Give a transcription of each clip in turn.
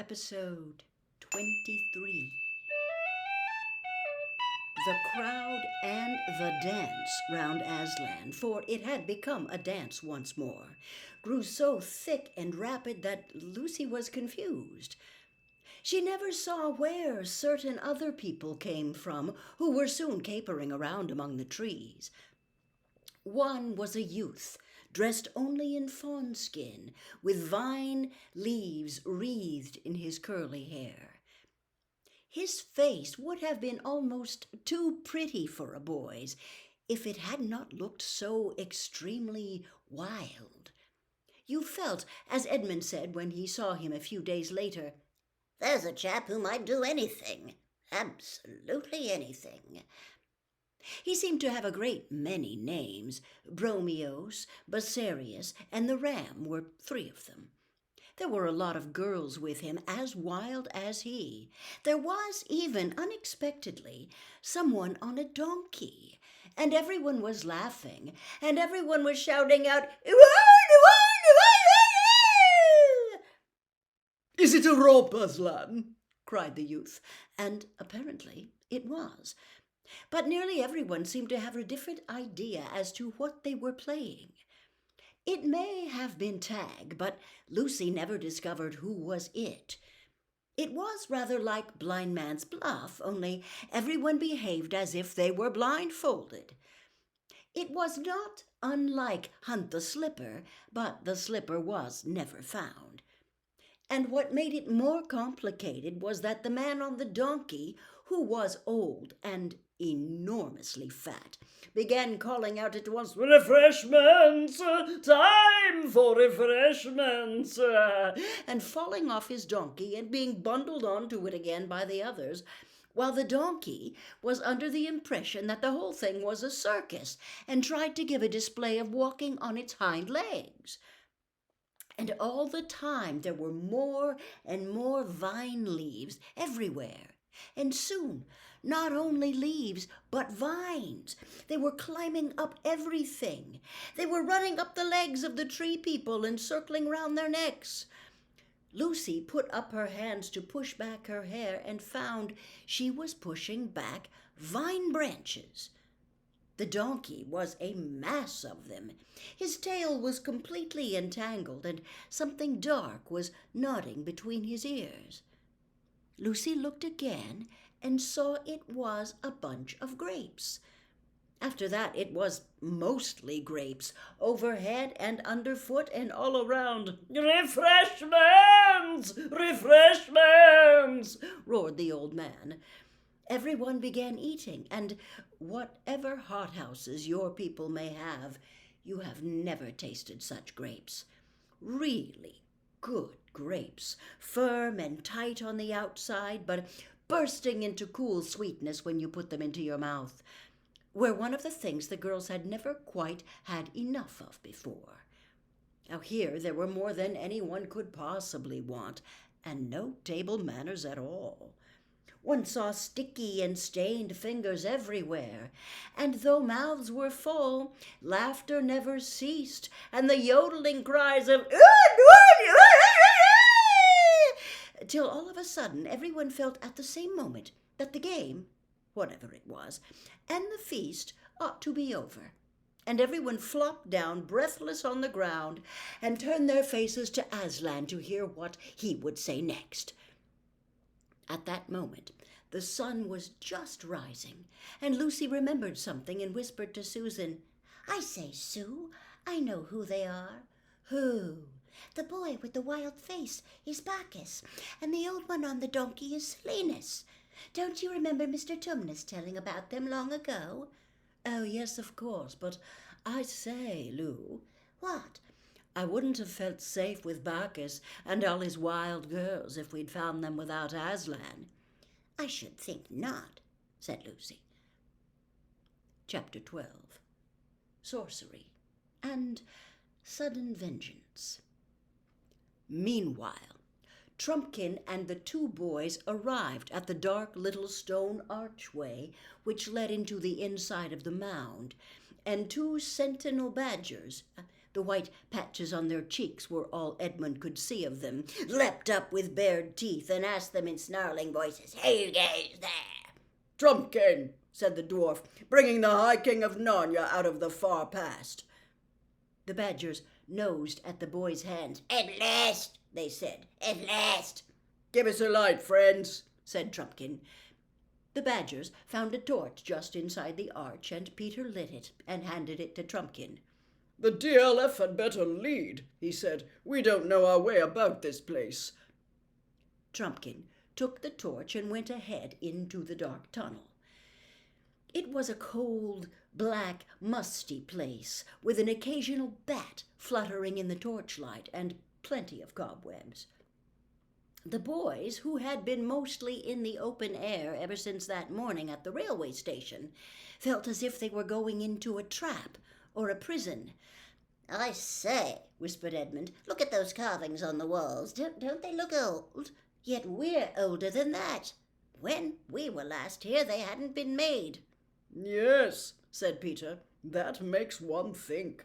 Episode 23. The crowd and the dance round Aslan, for it had become a dance once more, grew so thick and rapid that Lucy was confused. She never saw where certain other people came from, who were soon capering around among the trees. One was a youth, dressed only in fawn skin, with vine leaves wreathed in his curly hair. His face would have been almost too pretty for a boy's if it had not looked so extremely wild. You felt, as Edmund said when he saw him a few days later, "There's a chap who might do anything, absolutely anything." He seemed to have a great many names. Bromios, Basarius, and the Ram were three of them. There were a lot of girls with him, as wild as he. There was even, unexpectedly, someone on a donkey, and everyone was laughing, and everyone was shouting out, "Is it a rope, Aslan?" cried the youth, and apparently it was. But nearly everyone seemed to have a different idea as to what they were playing. It may have been tag, but Lucy never discovered who was it. It was rather like blind man's bluff, only everyone behaved as if they were blindfolded. It was not unlike Hunt the Slipper, but the slipper was never found. And what made it more complicated was that the man on the donkey, who was old and enormously fat, began calling out at once, "Refreshments! Time for refreshments!" And falling off his donkey and being bundled onto it again by the others, while the donkey was under the impression that the whole thing was a circus and tried to give a display of walking on its hind legs. And all the time there were more and more vine leaves everywhere. And soon, not only leaves, but vines. They were climbing up everything. They were running up the legs of the tree people and circling round their necks. Lucy put up her hands to push back her hair and found she was pushing back vine branches. The donkey was a mass of them. His tail was completely entangled, and something dark was nodding between his ears. Lucy looked again and saw it was a bunch of grapes. After that it was mostly grapes, overhead and underfoot and all around. "Refreshments! Refreshments!" roared the old man. Everyone began eating, and whatever hothouses your people may have, you have never tasted such grapes. Really good grapes, firm and tight on the outside, but bursting into cool sweetness when you put them into your mouth, were one of the things the girls had never quite had enough of before. Now here there were more than anyone could possibly want, and no table manners at all. One saw sticky and stained fingers everywhere, and though mouths were full, laughter never ceased, and the yodeling cries of till all of a sudden everyone felt at the same moment that the game, whatever it was, and the feast ought to be over, and everyone flopped down breathless on the ground and turned their faces to Aslan to hear what he would say next. At that moment, the sun was just rising, and Lucy remembered something and whispered to Susan, "I say, Sue, I know who they are." "Who?" "The boy with the wild face is Bacchus, and the old one on the donkey is Silenus. Don't you remember Mr. Tumnus telling about them long ago?" "Oh, yes, of course, but I say, Lou." "What?" "I wouldn't have felt safe with Bacchus and all his wild girls if we'd found them without Aslan." "I should think not," said Lucy. Chapter 12. Sorcery and Sudden Vengeance. Meanwhile, Trumpkin and the two boys arrived at the dark little stone archway which led into the inside of the mound, and two sentinel badgers, The white patches on their cheeks were all Edmund could see of them, leapt up with bared teeth and asked them in snarling voices, "Who goes there?" "Trumpkin," said the dwarf, "bringing the High King of Narnia out of the far past." The badgers nosed at the boy's hands. "At last," they said, "at last." "Give us a light, friends," said Trumpkin. The badgers found a torch just inside the arch, and Peter lit it and handed it to Trumpkin. "The DLF had better lead," he said. "We don't know our way about this place." Trumpkin took the torch and went ahead into the dark tunnel. It was a cold, black, musty place, with an occasional bat fluttering in the torchlight and plenty of cobwebs. The boys, who had been mostly in the open air ever since that morning at the railway station, felt as if they were going into a trap or a prison. "I say," whispered Edmund, "look at those carvings on the walls. Don't they look old? Yet we're older than that. When we were last here, they hadn't been made." "Yes," said Peter, "that makes one think."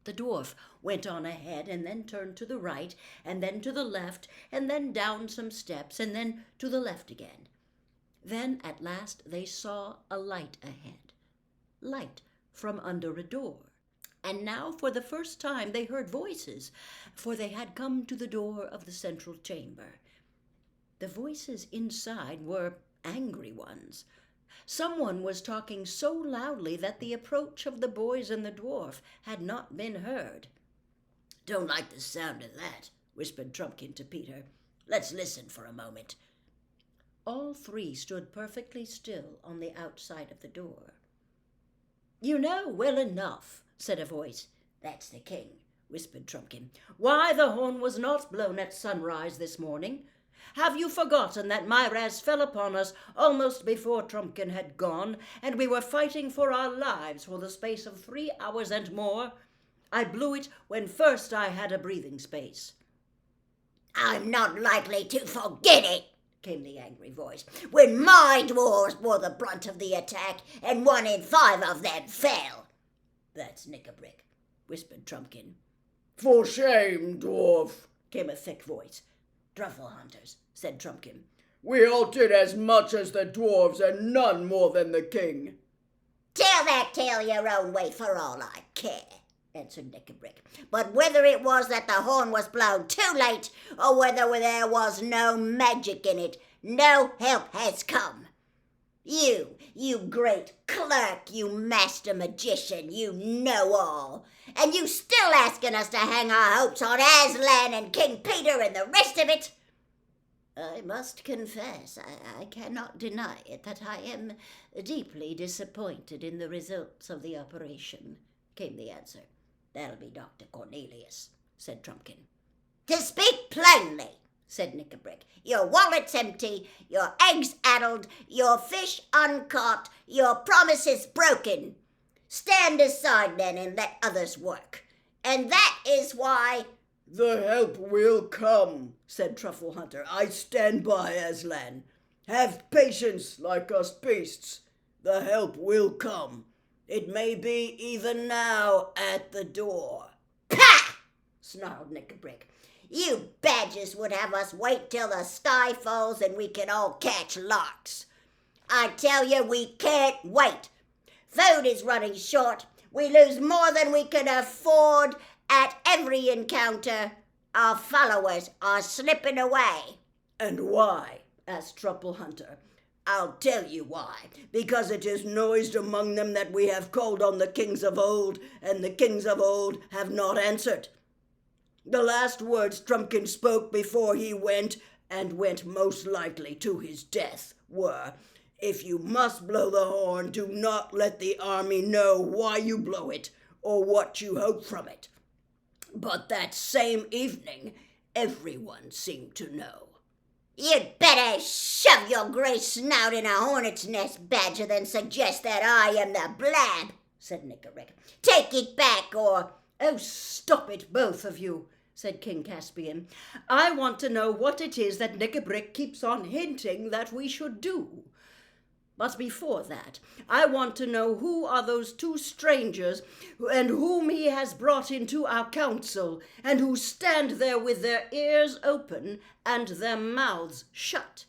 The dwarf went on ahead and then turned to the right and then to the left and then down some steps and then to the left again. Then at last they saw a light ahead. Light from under a door. And now for the first time they heard voices, for they had come to the door of the central chamber. The voices inside were angry ones. Someone was talking so loudly that the approach of the boys and the dwarf had not been heard. "Don't like the sound of that," whispered Trumpkin to Peter. "Let's listen for a moment." All three stood perfectly still on the outside of the door. "You know well enough," said a voice. "That's the king," whispered Trumpkin. "Why the horn was not blown at sunrise this morning. Have you forgotten that Myraz fell upon us almost before Trumpkin had gone, and we were fighting for our lives for the space of 3 hours and more? I blew it when first I had a breathing space." "I'm not likely to forget it," came the angry voice, "when my dwarves bore the brunt of the attack, and 1 in 5 of them fell." "That's Knickerbrick," whispered Trumpkin. "For shame, dwarf," came a thick voice. "Truffle hunters," said Trumpkin. "We all did as much as the dwarves, and none more than the king." "Tell that tale your own way for all I care," answered Knickerbrick. "But whether it was that the horn was blown too late, or whether there was no magic in it, no help has come. You great clerk, you master magician, you know all, and you still asking us to hang our hopes on Aslan and King Peter and the rest of it?" "I must confess, I cannot deny it, that I am deeply disappointed in the results of the operation," came the answer. "That'll be Dr. Cornelius," said Trumpkin. "To speak plainly," said Knickerbrick, "your wallet's empty, your eggs addled, your fish uncaught, your promises broken. Stand aside then and let others work. And that is why—" "The help will come," said Truffle Hunter. "I stand by Aslan. Have patience, like us beasts. The help will come. It may be even now at the door." "Pah!" snarled Knickerbrick. "You badgers would have us wait till the sky falls and we can all catch larks. I tell you, we can't wait. Food is running short. We lose more than we can afford at every encounter. Our followers are slipping away." "And why?" asked Truffle Hunter. "I'll tell you why. Because it is noised among them that we have called on the kings of old, and the kings of old have not answered. The last words Trumpkin spoke before he went, and went most likely to his death, were, 'If you must blow the horn, do not let the army know why you blow it, or what you hope from it.' But that same evening, everyone seemed to know." "You'd better shove your grey snout in a hornet's nest, Badger, than suggest that I am the blab," said Knickerbrick. "Take it back, or—" "Oh, stop it, both of you," said King Caspian. "I want to know what it is that Knickerbrick keeps on hinting that we should do." But before that, I want to know who are those two strangers and whom he has brought into our council, and who stand there with their ears open and their mouths shut.